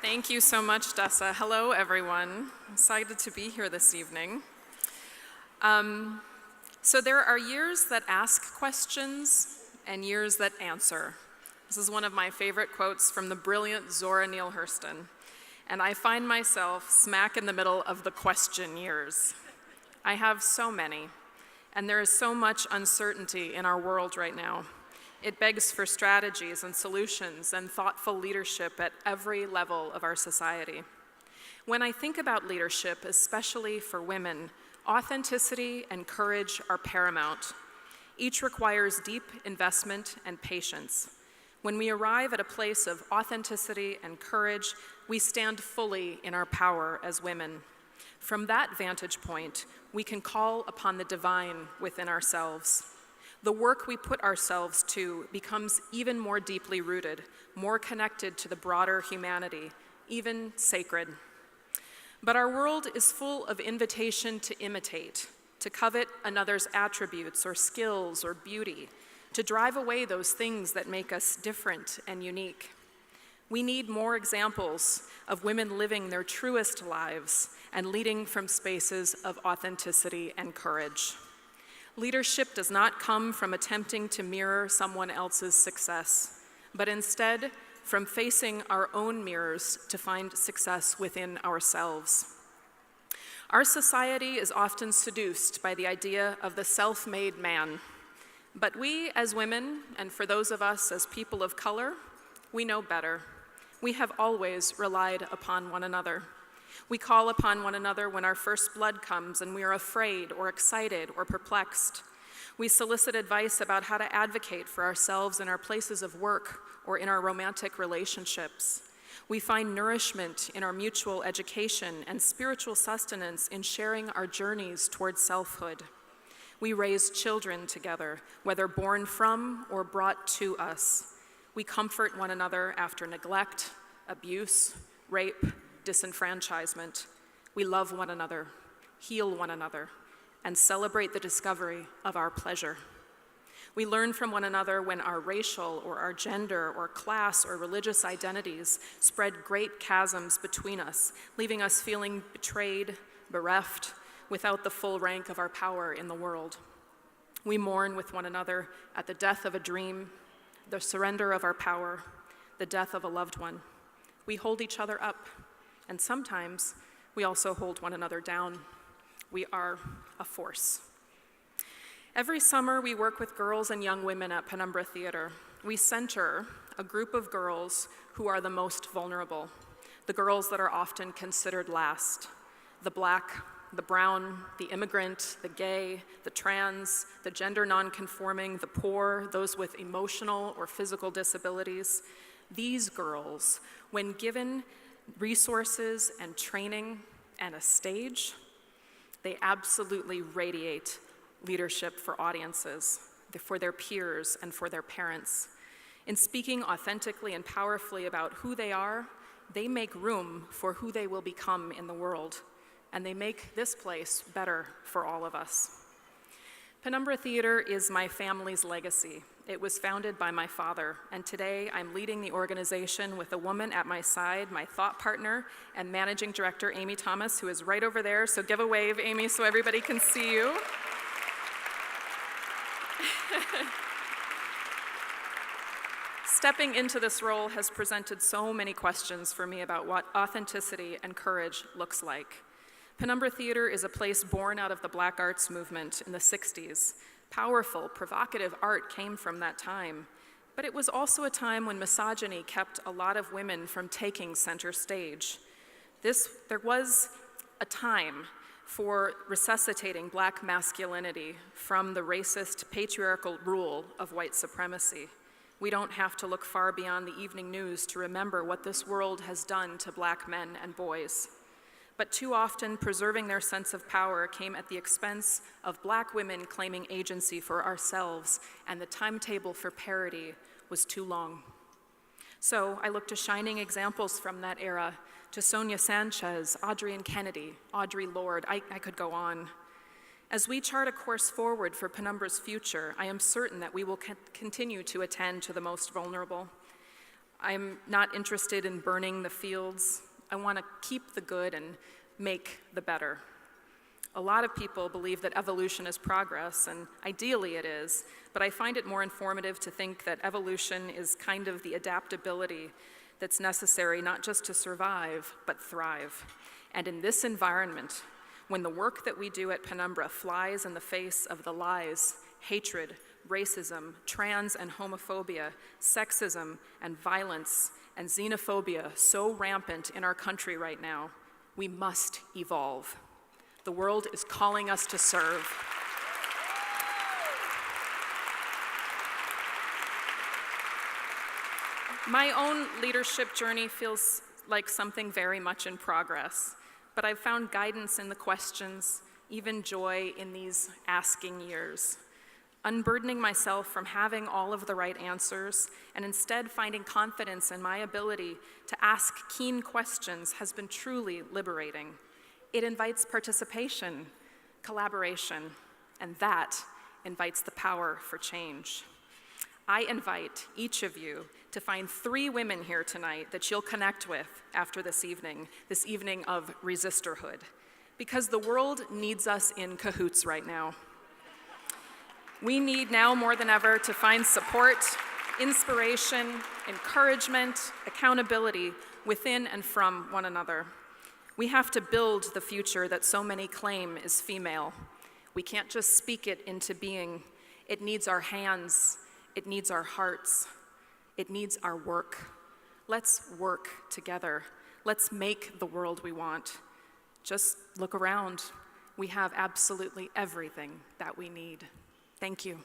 Thank you so much, Dessa. Hello, everyone. I'm excited to be here this evening. So there are years that ask questions and years that answer. This is one of my favorite quotes from the brilliant Zora Neale Hurston. And I find myself smack in the middle of the question years. I have so many, and there is so much uncertainty in our world right now. It begs for strategies and solutions and thoughtful leadership at every level of our society. When I think about leadership, especially for women, authenticity and courage are paramount. Each requires deep investment and patience. When we arrive at a place of authenticity and courage, we stand fully in our power as women. From that vantage point, we can call upon the divine within ourselves. The work we put ourselves to becomes even more deeply rooted, more connected to the broader humanity, even sacred. But our world is full of invitation to imitate, to covet another's attributes or skills or beauty, to drive away those things that make us different and unique. We need more examples of women living their truest lives and leading from spaces of authenticity and courage. Leadership does not come from attempting to mirror someone else's success, but instead from facing our own mirrors to find success within ourselves. Our society is often seduced by the idea of the self-made man, but we as women, and for those of us as people of color, we know better. We have always relied upon one another. We call upon one another when our first blood comes and we are afraid or excited or perplexed. We solicit advice about how to advocate for ourselves in our places of work or in our romantic relationships. We find nourishment in our mutual education and spiritual sustenance in sharing our journeys towards selfhood. We raise children together, whether born from or brought to us. We comfort one another after neglect, abuse, rape, disenfranchisement. We love one another, heal one another, and celebrate the discovery of our pleasure. We learn from one another when our racial or our gender or class or religious identities spread great chasms between us, leaving us feeling betrayed, bereft, without the full rank of our power in the world. We mourn with one another at the death of a dream, the surrender of our power, the death of a loved one. We hold each other up, and sometimes we also hold one another down. We are a force. Every summer, we work with girls and young women at Penumbra Theater. We center a group of girls who are the most vulnerable, the girls that are often considered last, the Black, the brown, the immigrant, the gay, the trans, the gender nonconforming, the poor, those with emotional or physical disabilities. These girls, when given resources and training and a stage, they absolutely radiate leadership for audiences, for their peers, and for their parents. In speaking authentically and powerfully about who they are, they make room for who they will become in the world, and they make this place better for all of us. Penumbra Theater is my family's legacy. It was founded by my father, and today I'm leading the organization with a woman at my side, my thought partner and managing director, Amy Thomas, who is right over there. So give a wave, Amy, so everybody can see you. Stepping into this role has presented so many questions for me about what authenticity and courage looks like. Penumbra Theater is a place born out of the Black arts movement in the 60s. Powerful, provocative art came from that time. But it was also a time when misogyny kept a lot of women from taking center stage. There was a time for resuscitating Black masculinity from the racist, patriarchal rule of white supremacy. We don't have to look far beyond the evening news to remember what this world has done to Black men and boys. But too often, preserving their sense of power came at the expense of Black women claiming agency for ourselves, and the timetable for parity was too long. So I look to shining examples from that era, to Sonia Sanchez, Audrienne Kennedy, Audre Lorde. I could go on. As we chart a course forward for Penumbra's future, I am certain that we will continue to attend to the most vulnerable. I'm not interested in burning the fields. I want to keep the good and make the better. A lot of people believe that evolution is progress, and ideally it is, but I find it more informative to think that evolution is kind of the adaptability that's necessary not just to survive, but thrive. And in this environment, when the work that we do at Penumbra flies in the face of the lies, hatred, racism, trans and homophobia, sexism and violence, and xenophobia so rampant in our country right now, we must evolve. The world is calling us to serve. My own leadership journey feels like something very much in progress, but I've found guidance in the questions, even joy in these asking years. Unburdening myself from having all of the right answers and instead finding confidence in my ability to ask keen questions has been truly liberating. It invites participation, collaboration, and that invites the power for change. I invite each of you to find 3 women here tonight that you'll connect with after this evening of Resisterhood, because the world needs us in cahoots right now. We need now more than ever to find support, inspiration, encouragement, accountability within and from one another. We have to build the future that so many claim is female. We can't just speak it into being. It needs our hands, it needs our hearts, it needs our work. Let's work together. Let's make the world we want. Just look around. We have absolutely everything that we need. Thank you.